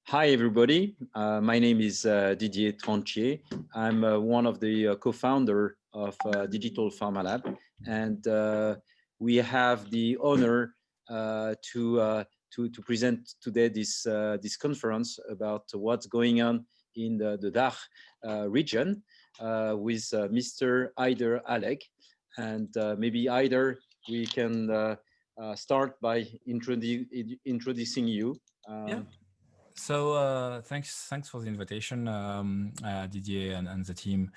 Hi, everybody. My name is Didier Tranchier. I'm one of the co-founder of Digital Pharma Lab, and we have the honor to present today this conference about what's going on in the DACH region with Mr. Haider Alleg. And maybe Haider, we can start by introducing you. Yeah. So thanks for the invitation, Didier and the team.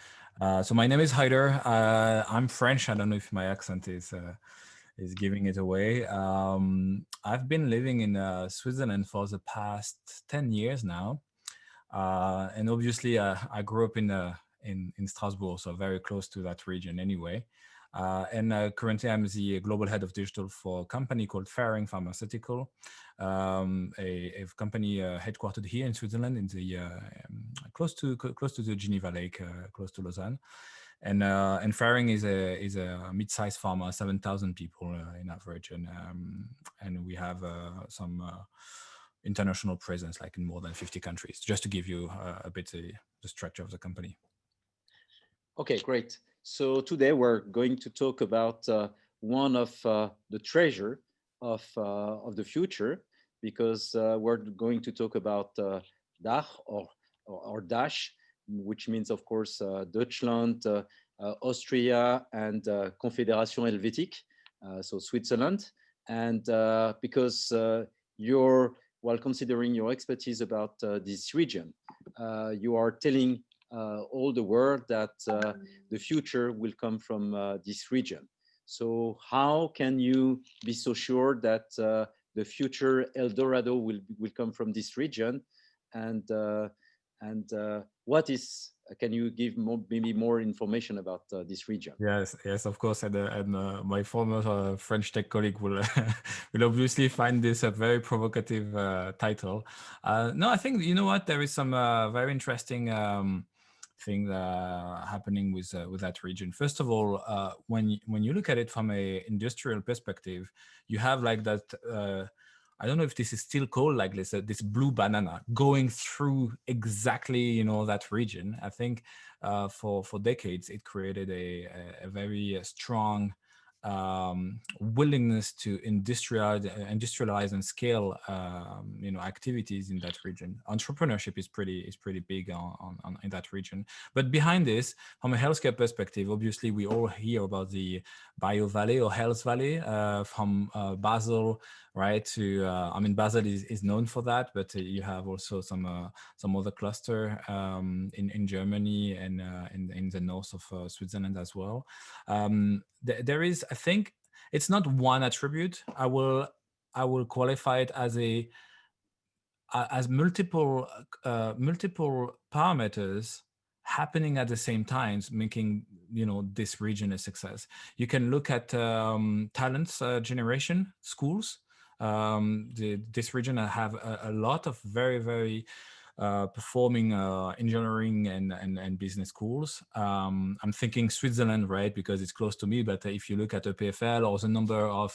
So my name is Haider. I'm French. I don't know if my accent is giving it away. I've been living in Switzerland for the past 10 years now, and obviously I grew up in Strasbourg, so very close to that region anyway. And currently I'm the global head of digital for a company called Ferring Pharmaceutical, a company headquartered here in Switzerland, in the close to the Geneva Lake, close to Lausanne. And Ferring is a mid-sized pharma, 7,000 people in average, and we have some international presence, like in more than 50 countries. Just to give you a bit the structure of the company. Okay, great. So today we're going to talk about one of the treasure of the future, because we're going to talk about DACH or DACH, which means, of course, Deutschland, Austria, and Confédération Helvétique, so Switzerland. And because while considering your expertise about this region, you are telling all the world that the future will come from this region. So how can you be so sure that the future Eldorado will come from this region? And what is, can you give maybe more information about this region? Yes, of course, and my former French tech colleague will will obviously find this a very provocative title. No, I think, you know what, there is some very interesting thing happening with that region. First of all, when you look at it from a industrial perspective, you have like that. I don't know if this is still called like this blue banana going through exactly that region. I think for decades it created a very strong willingness to industrialize and scale activities in that region. Entrepreneurship is pretty big on in that region. But behind this, from a healthcare perspective, obviously we all hear about the Bio Valley or Health Valley from Basel, right? To I mean, Basel is known for that, but you have also some other cluster in Germany and in the north of Switzerland as well. There is, I think, it's not one attribute. I will qualify it as multiple parameters happening at the same time, making this region a success. You can look at talents generation schools. This region have a lot of very performing engineering and business schools. I'm thinking Switzerland, right, because it's close to me. But if you look at the PFL or the number of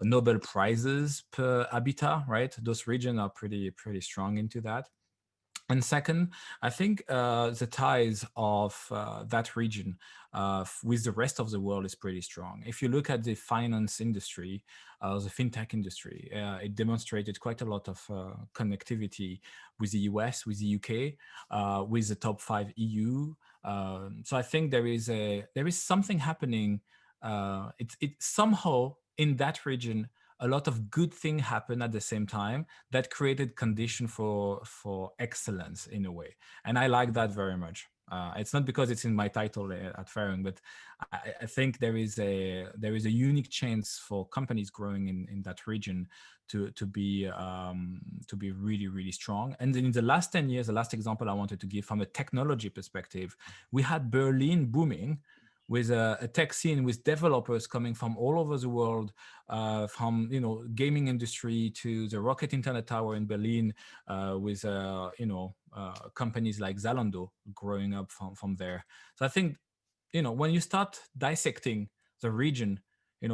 Nobel Prizes per habitat, right, those regions are pretty strong into that. And second, I think the ties of that region with the rest of the world is pretty strong. If you look at the finance industry, the fintech industry, it demonstrated quite a lot of connectivity with the US, with the UK, with the top 5 EU. So I think there is something happening. It somehow in that region, a lot of good things happen at the same time that created condition for excellence in a way. And I like that very much. It's not because it's in my title at Ferring, but I think there is a unique chance for companies growing in that region to be really strong. And then in the last 10 years, the last example I wanted to give from a technology perspective, we had Berlin booming with a tech scene with developers coming from all over the world, from gaming industry to the Rocket Internet Tower in Berlin, with companies like Zalando growing up from there. So I think when you start dissecting the region,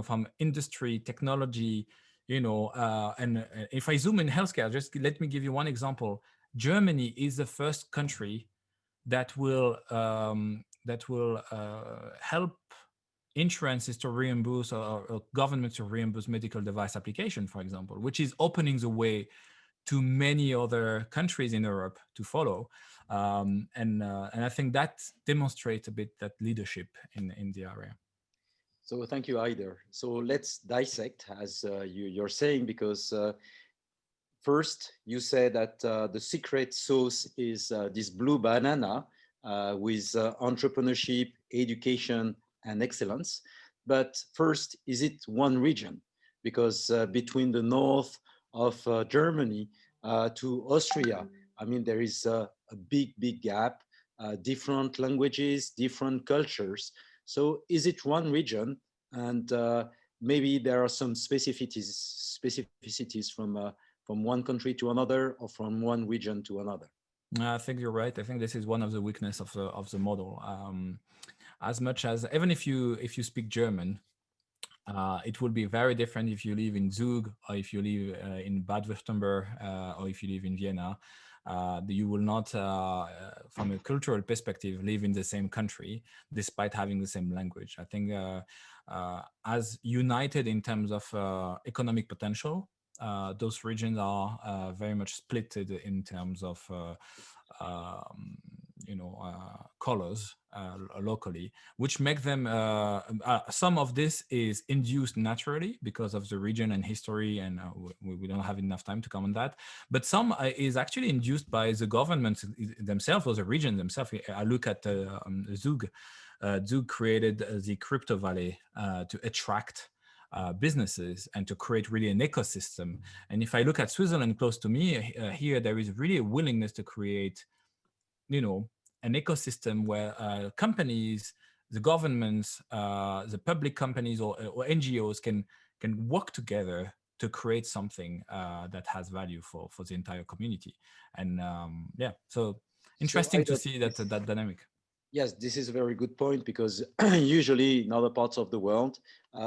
from industry, technology, and if I zoom in healthcare, just let me give you one example. Germany is the first country that will help insurances to reimburse, or governments to reimburse medical device application, for example, which is opening the way to many other countries in Europe to follow. And I think that demonstrates a bit that leadership in the area. So thank you, Haider. So let's dissect, as you're saying, because first you said that the secret sauce is this blue banana with entrepreneurship, education, and excellence. But first, is it one region? Because between the north of Germany to Austria, I mean, there is a big, big gap, different languages, different cultures. So is it one region? And maybe there are some specificities from one country to another or from one region to another. I think you're right. I think this is one of the weakness of the model. As much as, even if you speak German, it will be very different if you live in Zug, or if you live in Bad Württemberg, or if you live in Vienna. You will not, from a cultural perspective, live in the same country despite having the same language. I think as united in terms of economic potential, those regions are very much split in terms of colors locally, which make them some of this is induced naturally because of the region and history, and we don't have enough time to comment on that, but some is actually induced by the governments themselves or the region themselves. I look at Zug. Zug created the crypto valley to attract businesses and to create really an ecosystem. And if I look at Switzerland close to me, here there is really a willingness to create an ecosystem where companies, the governments, the public companies, or NGOs can work together to create something that has value for the entire community. And so interesting to see that dynamic. Yes, this is a very good point, because usually in other parts of the world,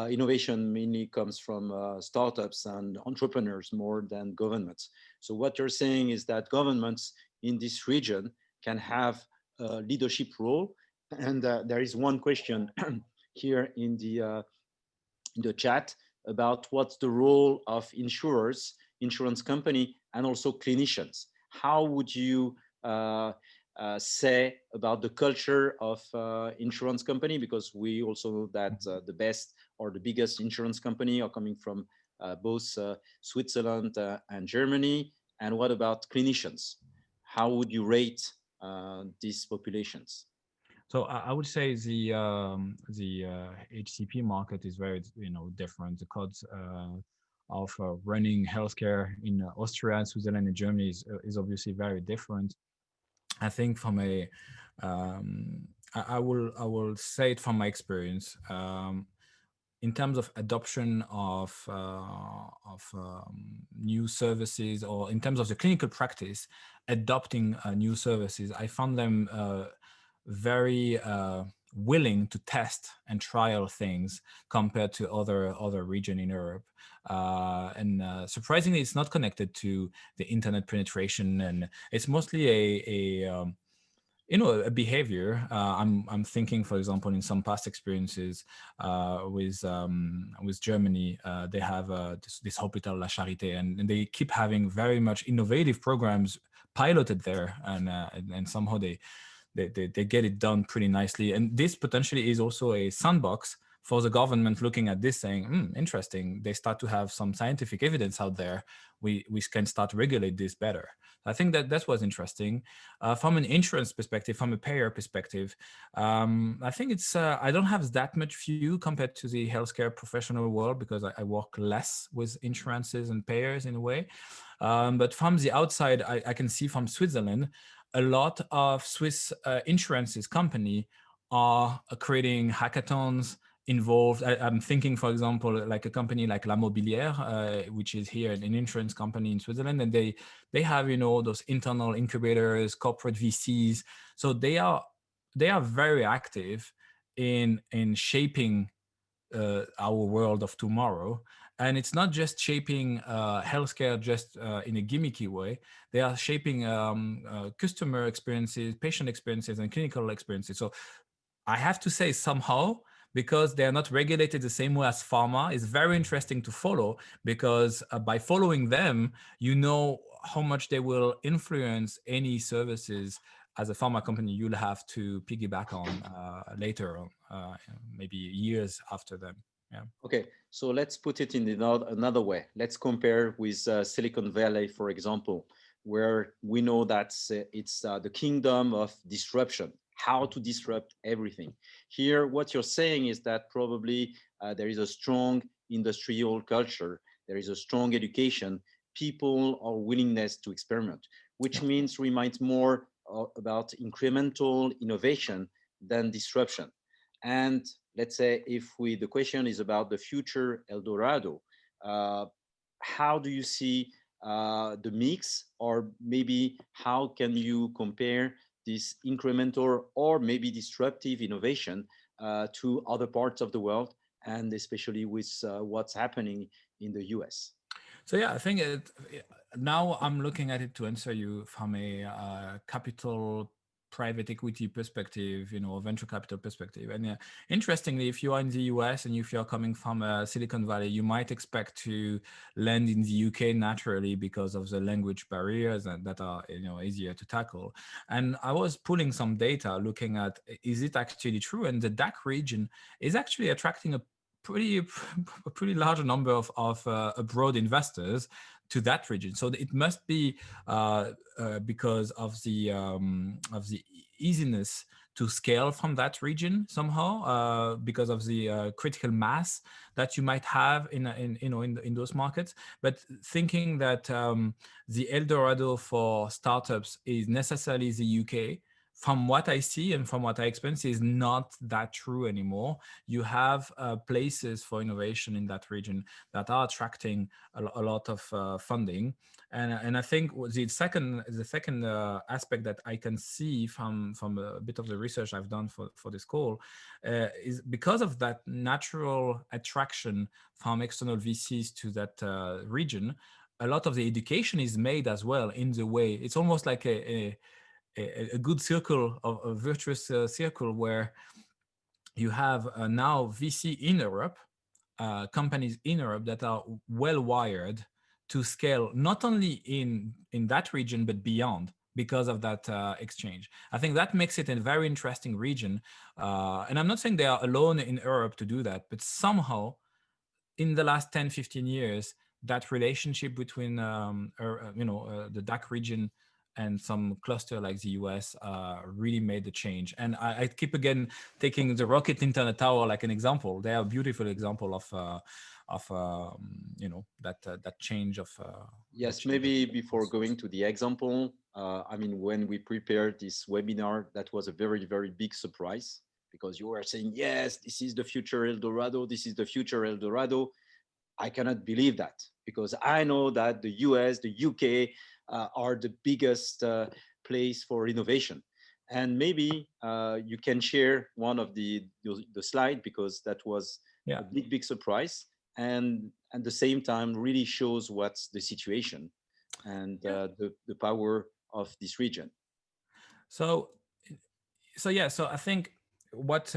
innovation mainly comes from startups and entrepreneurs more than governments. So what you're saying is that governments in this region can have a leadership role. And there is one question here in the chat about what's the role of insurers, insurance company, and also clinicians. How would you say about the culture of insurance company? Because we also know that the best or the biggest insurance company are coming from both Switzerland and Germany. And what about clinicians? How would you rate these populations? So I would say the HCP market is very different. The codes of running healthcare in Austria, Switzerland, and Germany is obviously very different. I think from a I will say it from my experience. In terms of adoption of new services, or in terms of the clinical practice adopting new services, I found them very willing to test and trial things compared to other region in Europe. And surprisingly, it's not connected to the internet penetration, and it's mostly a behavior. I'm thinking, for example, in some past experiences with Germany, they have this Hôpital La Charité, and they keep having very much innovative programs piloted there, and somehow they get it done pretty nicely. And this potentially is also a sandbox for the government looking at this, saying, interesting, they start to have some scientific evidence out there. We can start to regulate this better. I think that was interesting. From an insurance perspective, from a payer perspective, I think it's, I don't have that much view compared to the healthcare professional world, because I work less with insurances and payers in a way. But from the outside, I can see from Switzerland, a lot of Swiss insurances company are creating hackathons involved. I'm thinking, for example, like a company like La Mobilière, which is here an insurance company in Switzerland, and they have those internal incubators, corporate VCs. So they are very active in shaping our world of tomorrow. And it's not just shaping healthcare just in a gimmicky way. They are shaping customer experiences, patient experiences, and clinical experiences. So I have to say somehow, because they are not regulated the same way as pharma, is very interesting to follow, because by following them, you know how much they will influence any services as a pharma company you'll have to piggyback on later, maybe years after them. Yeah. Okay, so let's put it in another way. Let's compare with Silicon Valley, for example, where we know that it's the kingdom of disruption, how to disrupt everything. Here, what you're saying is that probably there is a strong industrial culture, there is a strong education, people are willingness to experiment, which Yeah. means reminds more about incremental innovation than disruption. And let's say if the question is about the future eldorado, uh, how do you see the mix, or maybe how can you compare this incremental or maybe disruptive innovation to other parts of the world, and especially with what's happening in the US? So yeah, I think now I'm looking at it to answer you from a capital private equity perspective, venture capital perspective. And interestingly, if you are in the US and if you're coming from Silicon Valley, you might expect to land in the UK naturally because of the language barriers that are easier to tackle. And I was pulling some data looking at, is it actually true? And the DACH region is actually attracting a pretty large number of abroad investors to that region. So it must be because of the easiness to scale from that region somehow, because of the critical mass that you might have in those markets. But thinking that the Eldorado for startups is necessarily the UK, from what I see and from what I experience, is not that true anymore. You have places for innovation in that region that are attracting a lot of funding. And I think the second aspect that I can see from a bit of the research I've done for this call is because of that natural attraction from external VCs to that region. A lot of the education is made as well in the way. It's almost like a good circle, of a virtuous circle, where you have now VC in Europe, companies in Europe that are well wired to scale not only in that region but beyond, because of that exchange. I think that makes it a very interesting region, and I'm not saying they are alone in Europe to do that, but somehow in the last 10-15 years, that relationship between the DACH region and some cluster like the US really made the change. And I keep again taking the Rocket Internet Tower like an example. They are a beautiful example of that change of. Yes, maybe before going to the example, I mean, when we prepared this webinar, that was a very, very big surprise, because you were saying, yes, this is the future Eldorado, this is the future Eldorado. I cannot believe that, because I know that the US, the UK are the biggest place for innovation. And maybe you can share one of the slide, because that was Yeah. a big, big surprise. And at the same time, really shows what's the situation and the power of this region. So so I think what's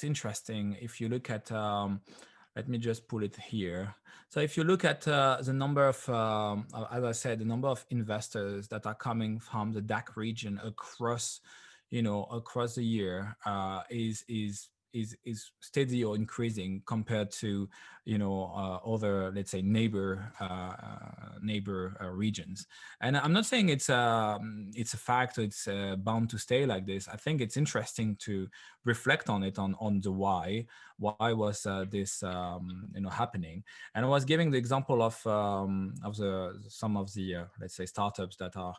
interesting, if you look at let me just pull it here. So if you look at the number of as I said, the number of investors that are coming from the DACH region across across the year is steady or increasing compared to other, let's say, neighbor regions. And I'm not saying it's a fact, it's bound to stay like this. I think it's interesting to reflect on it, on the why was this happening. And I was giving the example of some of the let's say startups that are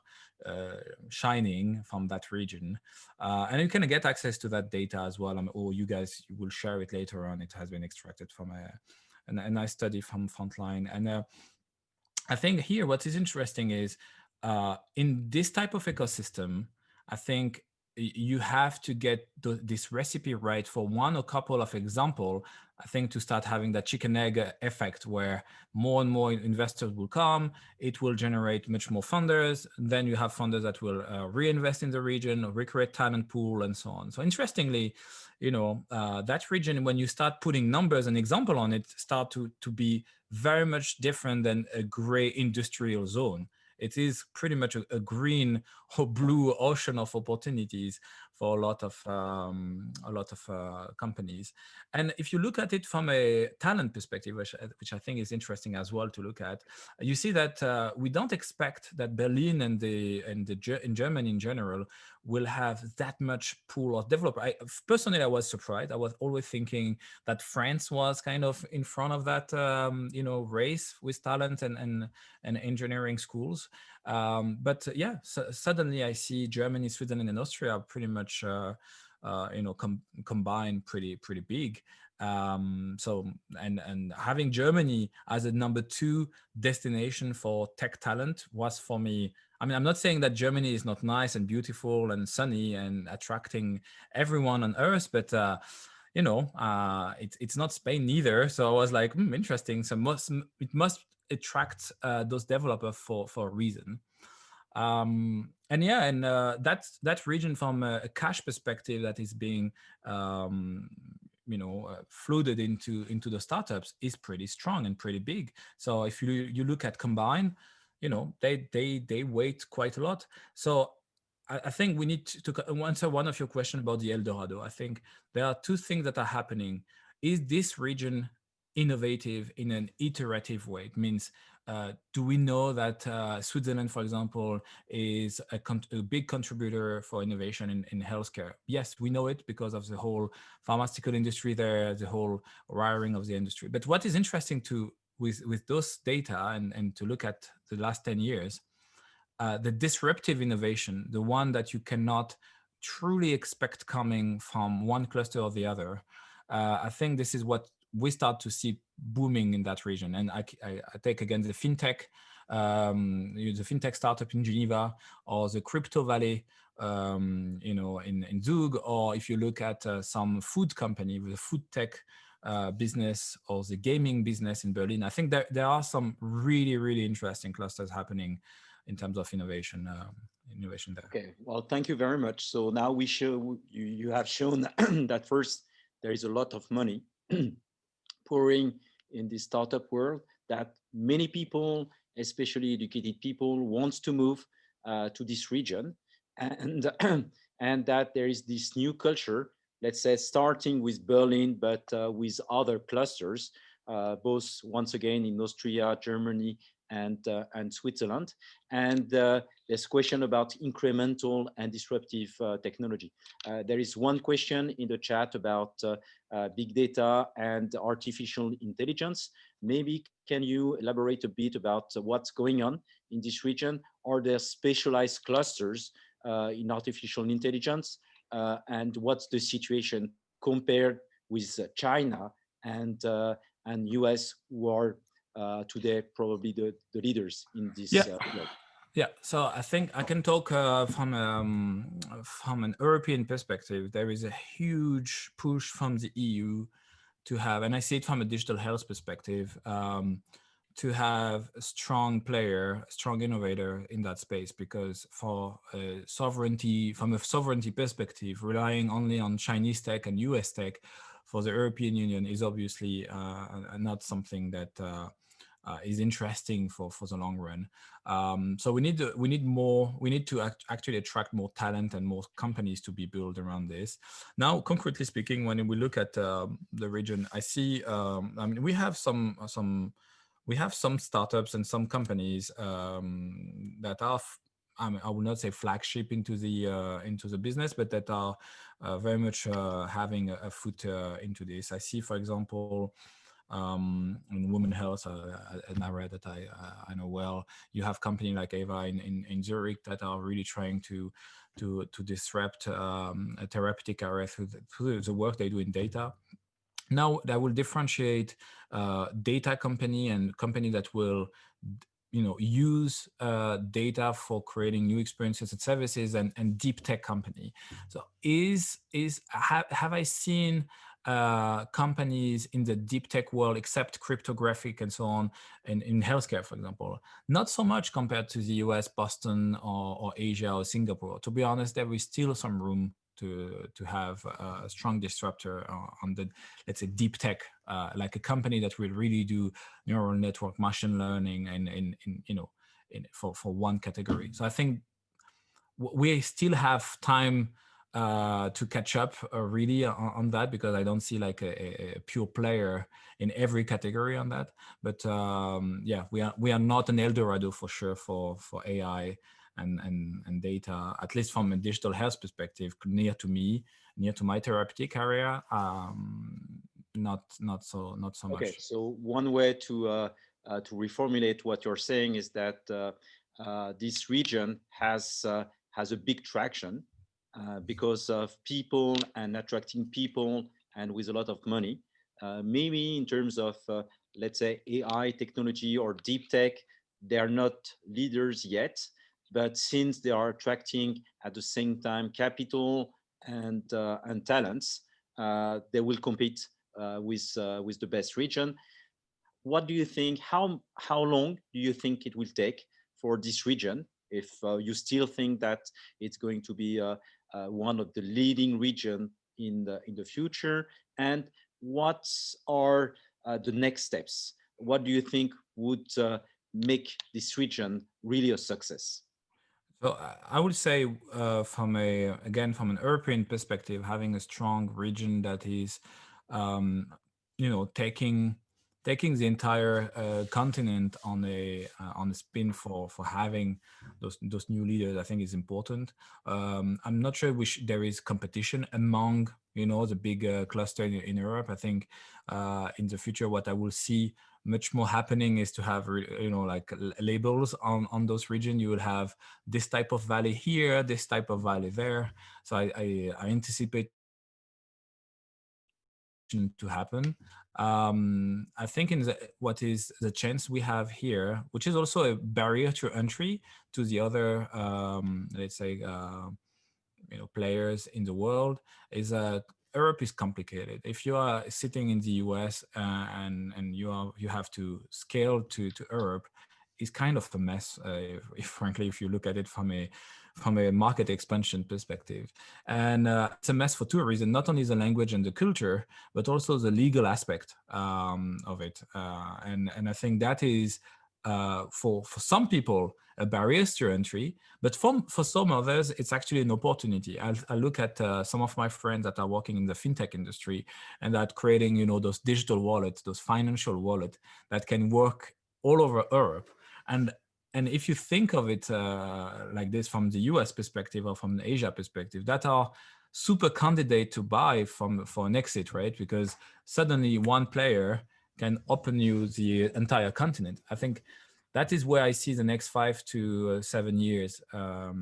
shining from that region, and you can get access to that data as well, or you guys will share it later on. It has been extracted from a nice study from Frontline. And I think here what is interesting is in this type of ecosystem, I think you have to get this recipe right for one or couple of example I think, to start having that chicken egg effect where more and more investors will come, it will generate much more funders. Then you have funders that will reinvest in the region, recreate talent pool, and so on. So interestingly, that region, when you start putting numbers and example on it, start to be very much different than a gray industrial zone. It is pretty much a green or blue ocean of opportunities for a lot of companies. And if you look at it from a talent perspective, which I think is interesting as well to look at, you see that we don't expect that Berlin and in Germany in general will have that much pool of developer. Personally, I was surprised. I was always thinking that France was kind of in front of that, race with talent and engineering schools. But yeah, suddenly I see Germany, Switzerland, and Austria pretty much, combined pretty big. So and having Germany as a number 2 destination for tech talent was, for me, I mean, I'm not saying that Germany is not nice and beautiful and sunny and attracting everyone on earth, but it's not Spain neither. So I was like, interesting. So it must attract those developers for a reason. That region, from a cash perspective, that is being flooded into the startups, is pretty strong and pretty big. So if you look at combine, they weight quite a lot. So I think we need to answer one of your questions about the Eldorado. I think there are 2 things that are happening. Is this region innovative in an iterative way? It means, do we know that Switzerland, for example, is a big contributor for innovation in healthcare? Yes, we know it because of the whole pharmaceutical industry there, the whole wiring of the industry. But what is interesting with those data and to look at the last 10 years, the disruptive innovation, the one that you cannot truly expect coming from one cluster or the other, I think this is what we start to see booming in that region. And I take again the fintech startup in Geneva, or the crypto valley, in Zug, or if you look at some food company with a food tech business, or the gaming business in Berlin. I think there are some really, really interesting clusters happening in terms of innovation there. Okay, well, thank you very much. So now you have shown that first, there is a lot of money pouring in the startup world, that many people, especially educated people, wants to move to this region, and and that there is this new culture, let's say, starting with Berlin, but with other clusters, both once again in Austria, Germany, and Switzerland. And there's question about incremental and disruptive technology. There is one question in the chat about big data and artificial intelligence. Maybe can you elaborate a bit about what's going on in this region? Are there specialized clusters in artificial intelligence? And what's the situation compared with China and US, who are today probably the leaders in this field? Yeah, so I think I can talk from an European perspective. There is a huge push from the EU to have, and I see it from a digital health perspective, to have a strong player, a strong innovator in that space, because from a sovereignty perspective, relying only on Chinese tech and US tech for the European Union is obviously not something that is interesting for the long run. So we need to actually attract more talent and more companies to be built around this. Now, concretely speaking, when we look at the region, I see, we have some startups and some companies that are, I will not say flagship into the business, but that are very much having a foot into this. I see, for example, in women health, an area that I know well. You have companies like Ava in Zurich that are really trying to disrupt a therapeutic area through the work they do in data. Now, that will differentiate data company and company that will use data for creating new experiences and services, and deep tech company. So have I seen companies in the deep tech world, except cryptographic and so on, and in healthcare, for example. Not so much compared to the US, Boston, or Asia or Singapore. To be honest, there is still some room to have a strong disruptor on the, let's say, deep tech, like a company that will really do neural network, machine learning, and for one category. So I think we still have time to catch up really on that, because I don't see like a pure player in every category on that. But yeah, we are not an eldorado for sure for AI and data, at least from a digital health perspective, near to me, near to my therapeutic area. Not so Okay, much. so one way to reformulate what you're saying is that this region has a big traction because of people and attracting people and with a lot of money. Maybe in terms of let's say AI technology or deep tech, they are not leaders yet, but since they are attracting at the same time capital and talents, they will compete with the best region. What do you think? How long do you think it will take for this region? If you still think that it's going to be one of the leading region in the future, and what are the next steps? What do you think would make this region really a success? So I would say, from from an European perspective, having a strong region that is, um, taking the entire continent on a spin for having those new leaders, I think is important. I'm not sure there is competition among the big cluster in Europe. I think in the future, what I will see much more happening is to have like labels on those regions. You will have this type of valley here, this type of valley there. So I anticipate to happen. I think what is the chance we have here, which is also a barrier to entry to the other, let's say, players in the world, is that Europe is complicated. If you are sitting in the US and you have to scale to Europe, it's kind of a mess. If frankly, if you look at it from a market expansion perspective, and it's a mess for two reasons: not only the language and the culture, but also the legal aspect of it. And I think that is for some people a barrier to entry, but for some others, it's actually an opportunity. I look at some of my friends that are working in the fintech industry and that creating, those digital wallets, those financial wallets that can work all over Europe. And if you think of it like this from the US perspective or from the Asia perspective, that are super candidate to buy for an exit, right? Because suddenly one player can open you the entire continent. I think that is where I see the next 5 to 7 years, a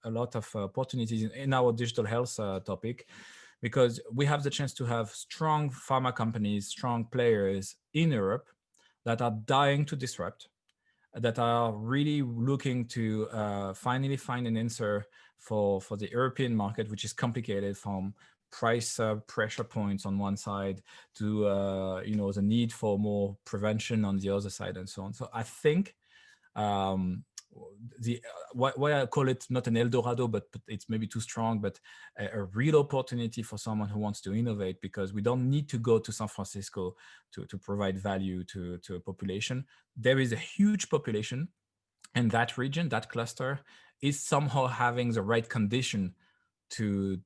lot of opportunities in our digital health topic, because we have the chance to have strong pharma companies, strong players in Europe that are dying to disrupt, that are really looking to finally find an answer for the European market, which is complicated, from price pressure points on one side to the need for more prevention on the other side, and so on. So I think um, why I call it not an eldorado, but it's maybe too strong, but a real opportunity for someone who wants to innovate, because we don't need to go to San Francisco to provide value to a population. There is a huge population, and that region, that cluster, is somehow having the right condition to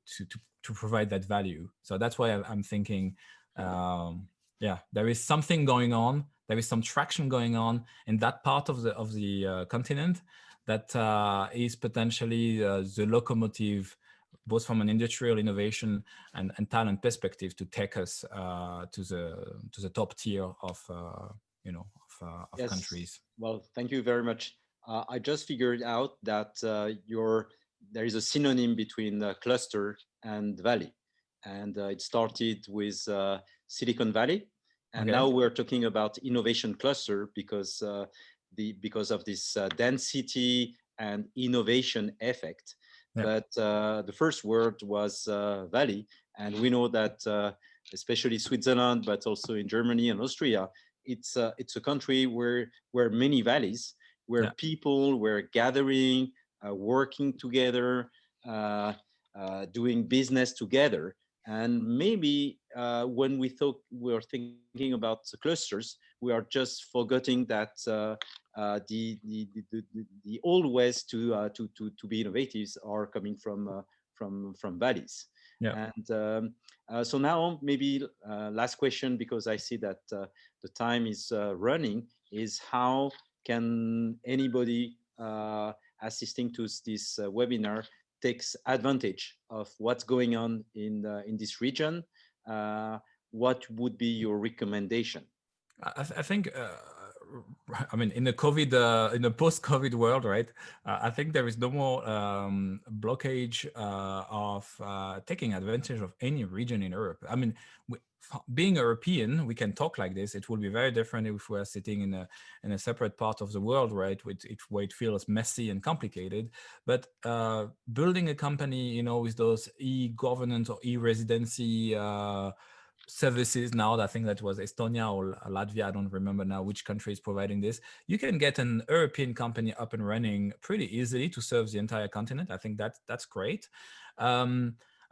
provide that value. So that's why I'm thinking, yeah, there is something going on. There is some traction going on in that part of the continent that is potentially the locomotive, both from an industrial innovation and talent perspective, to take us to the top tier of of Yes. countries. Well, thank you very much. I just figured out that there is a synonym between cluster and valley, and it started with Silicon Valley, and Okay. now we're talking about innovation cluster because of this density and innovation effect. Yeah. But the first word was valley, and we know that especially Switzerland, but also in Germany and Austria, it's a country where many valleys, where Yeah. people were gathering, working together, uh, doing business together. And maybe when we are thinking about the clusters, we are just forgetting that the old ways to be innovative are coming from valleys. Yeah. And so now maybe last question, because I see that the time is running, is how can anybody assisting to this webinar takes advantage of what's going on in this region? Uh, what would be your recommendation? I think, I mean, in the in the post-COVID world, right? I think there is no more blockage of taking advantage of any region in Europe. I mean, being European, we can talk like this. It will be very different if we are sitting in a separate part of the world, right? Where it feels messy and complicated. But building a company, you know, with those e-governance or e-residency services now, I think that was Estonia or Latvia, I don't remember now which country is providing this. You can get an European company up and running pretty easily to serve the entire continent. I think that's great.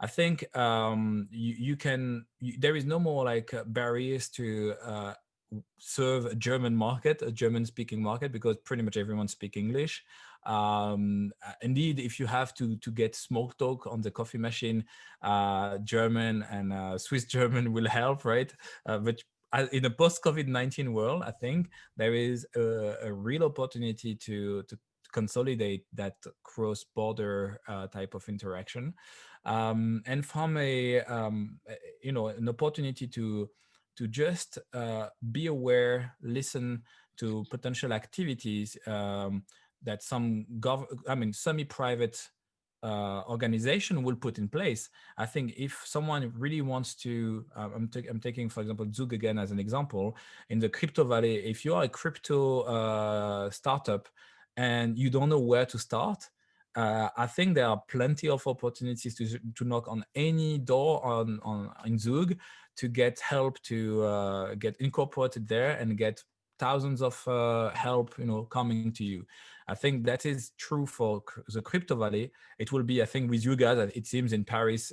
I think there is no more like barriers to serve a German market, a German speaking market, because pretty much everyone speaks English. Indeed, if you have to get smoke talk on the coffee machine, German and Swiss German will help, right? But in a post-COVID-19 world, I think there is a real opportunity to consolidate that cross-border type of interaction, and from an opportunity to just be aware, listen to potential activities that some semi-private organization will put in place. I think if someone really wants to, I'm taking, for example, Zug again as an example, in the crypto valley, if you are a crypto startup and you don't know where to start, I think there are plenty of opportunities to knock on any door in Zug to get help to get incorporated there and get thousands of help, coming to you. I think that is true for the crypto valley. It will be, I think, with you guys, it seems in Paris,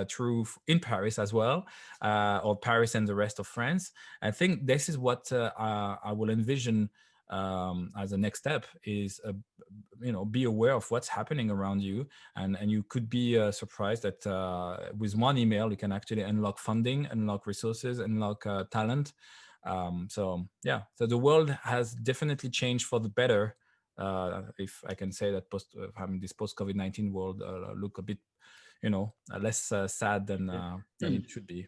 true in Paris as well, or Paris and the rest of France. I think this is what I will envision as a next step is, be aware of what's happening around you. And you could be surprised that with one email, you can actually unlock funding, unlock resources, unlock talent. So the world has definitely changed for the better. If I can say that having this post-COVID-19 world look a bit, less sad than it should be.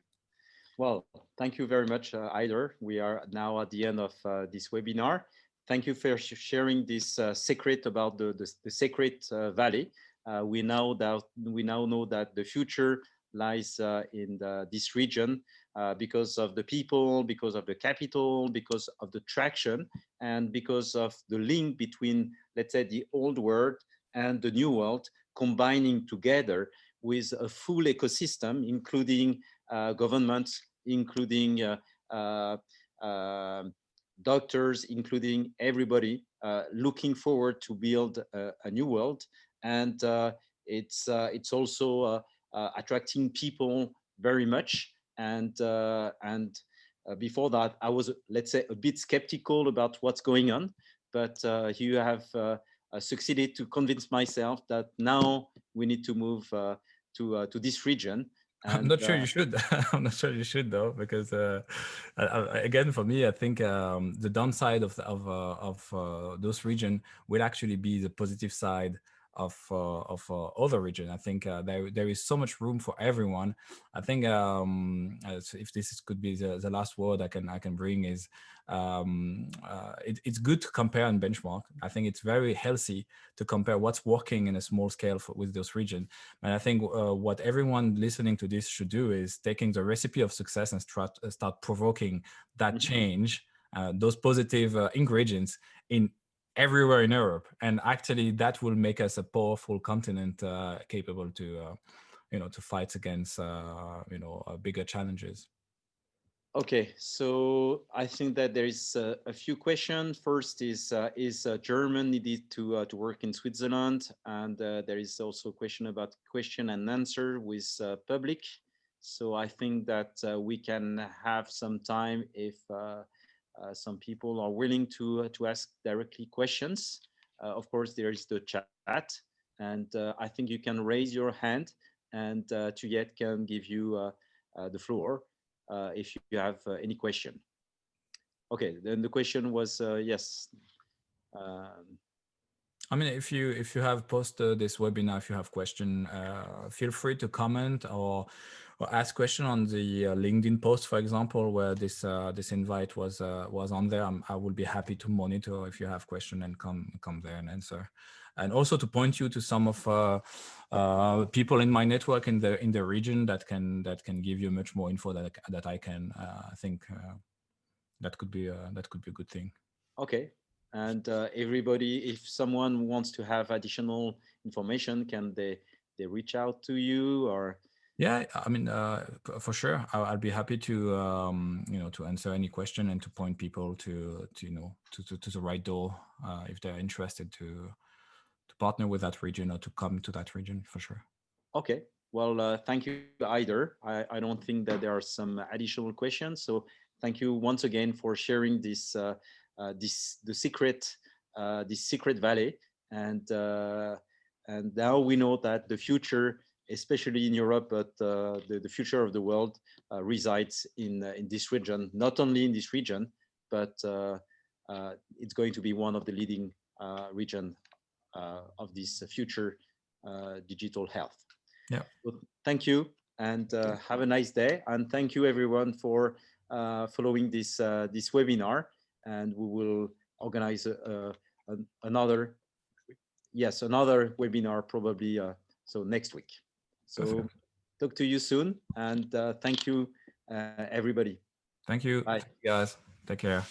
Well, thank you very much, Haider. We are now at the end of this webinar. Thank you for sharing this secret about the secret valley. We now know that the future lies in this region because of the people, because of the capital, because of the traction, and because of the link between, let's say, the old world and the new world combining together with a full ecosystem, including governments, including doctors, including everybody looking forward to build a new world. And it's also attracting people very much. And before that, I was, let's say, a bit skeptical about what's going on, but you have succeeded to convince myself that now we need to move to this region. And, I'm not sure you should. I'm not sure you should though, because again, for me, I think the downside of those region will actually be the positive side of other region. I think there is so much room for everyone. I think if this could be the last word I can bring is it's good to compare and benchmark. I think it's very healthy to compare what's working in a small scale with those regions. And I think what everyone listening to this should do is taking the recipe of success and start provoking that change, those positive ingredients in everywhere in Europe. And actually that will make us a powerful continent capable to fight against, bigger challenges. Okay, so I think that there is a few questions. First is German needed to work in Switzerland? And there is also a question about question and answer with public. So I think that we can have some time if some people are willing to ask directly questions. Of course, there is the chat, and I think you can raise your hand, and Juliette can give you the floor if you have any question. Okay, then the question was yes. Um, I mean, if you have posted this webinar, if you have question, feel free to comment or ask question on the LinkedIn post, for example, where this invite was on there. I will be happy to monitor if you have question and come there and answer, and also to point you to some of people in my network in the region that can give you much more info that I can. I think that could be a good thing. okay, and everybody, if someone wants to have additional information, can they reach out to you or? Yeah, I mean, for sure, I'll be happy to to answer any question and to point people to the right door if they're interested to partner with that region or to come to that region, for sure. Okay, well, thank you, Haider. I don't think that there are some additional questions. So thank you once again for sharing this secret valley, and now we know that the future, especially in Europe, but the future of the world resides in this region. Not only in this region, but it's going to be one of the leading region of this future digital health. Yeah. So thank you, and have a nice day. And thank you everyone for following this webinar. And we will organize another webinar probably so next week. So Perfect. talk to you soon, and thank you everybody. Thank you. Bye. Thank you guys. Take care.